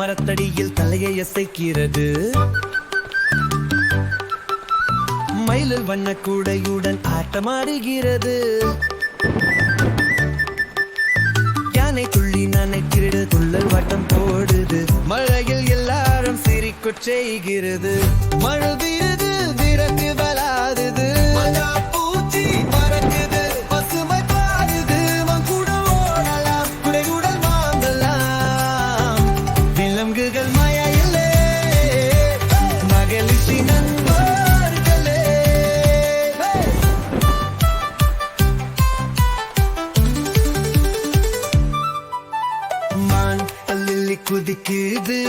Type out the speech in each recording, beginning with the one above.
மரத்தடியில் தலையை அசைக்கிறது. மயில் வண்ண கூடையுடன் ஆட்டமாடுகிறது. யானை துள்ளி நனைக்கிறது, துள்ளல் வட்டம் போடுது. மழையில் எல்லாரும் சிரிக்கச் செய்கிறது. மழை வீருது, விறகு வளாதுது. பூச்சி பறக்குது, பசுமை பாருது. மங்குட ஓடலாம், குடையுடன் வாங்கலாம். விலங்குகள் மழையிலே மகிழ்ச்சி நண்பர்களே. மான் பல்லில் குதிக்குது,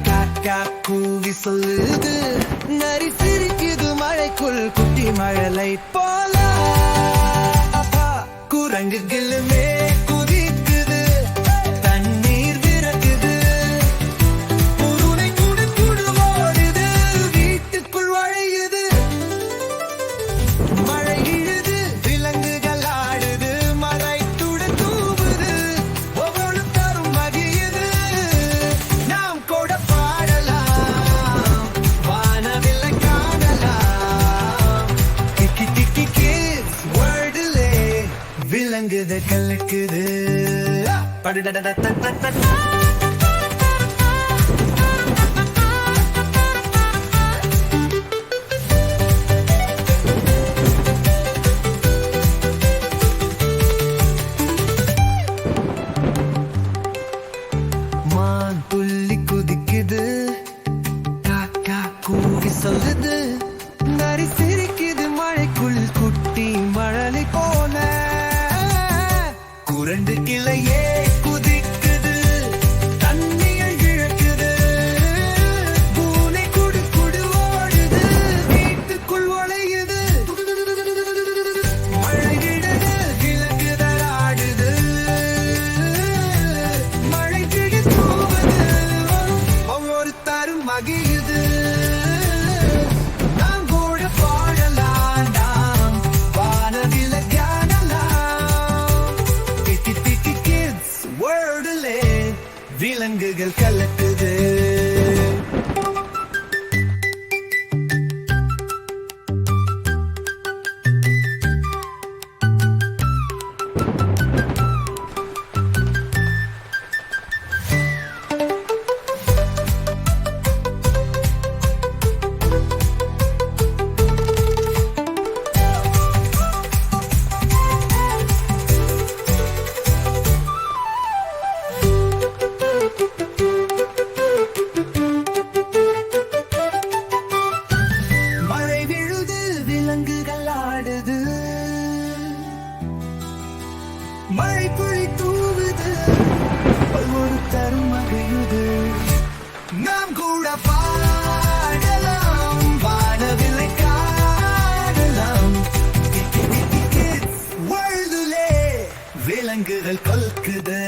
காக்கா கூவி சொல்லுது. நரி சிரிக்குது மழைக்குள் குட்டி மழலை போல. குரங்குகளுமே குதிக்குது, தண்ணீர் விறகுது. உருளை குடு குடு ஓடுது, வீட்டுக்குள் வழியுது. மழை இழுது, விலங்குகள் ஆடுது. மழை துடு தூவுது, ஒவ்வொரு தரும் மகிழுது. நாம் கூட பாடலாம், வானவில்லை காணலாம். டிக்கி டிக்கி கிட்ஸ் வேர்ல்டுலே விலங்குது கலக்குது. மான் துள்ளி குதிக்குது, காக்கா கூவி சொல்லுது. நரி சிரிக்குது மழைக்குள் குட்டி மழலை போல. குரண்டு கிளையே குதிக்குது, தண்ணீர் இழக்குது. பூனை குடு குடு ஓடுது, வீட்டுக்குள் ஒளையுது. மழை விடுது, விலங்குகள் ஆடுது. மழை துளி தூவுது, ஒவ்வொரு தரும் மகிழுது. நாம் கூட பாடலாம், நாம் வானவில்லை காணலாம். டிக்கி டிக்கி கிட்ஸ் வேர்ல்டுலே விலங்குகள் கலக்குது. மழை விழுது, விலங்குகள் ஆடுது. மழை துளி தூவுது, ஒவ்வொரு தரும் மகிழுது. நாம் கூட பாடலாம், வானவில்லை காணலாம். டிக்கி டிக்கி கிட்ஸ் வேர்ல்டுலே விலங்குகள் கொல்குது.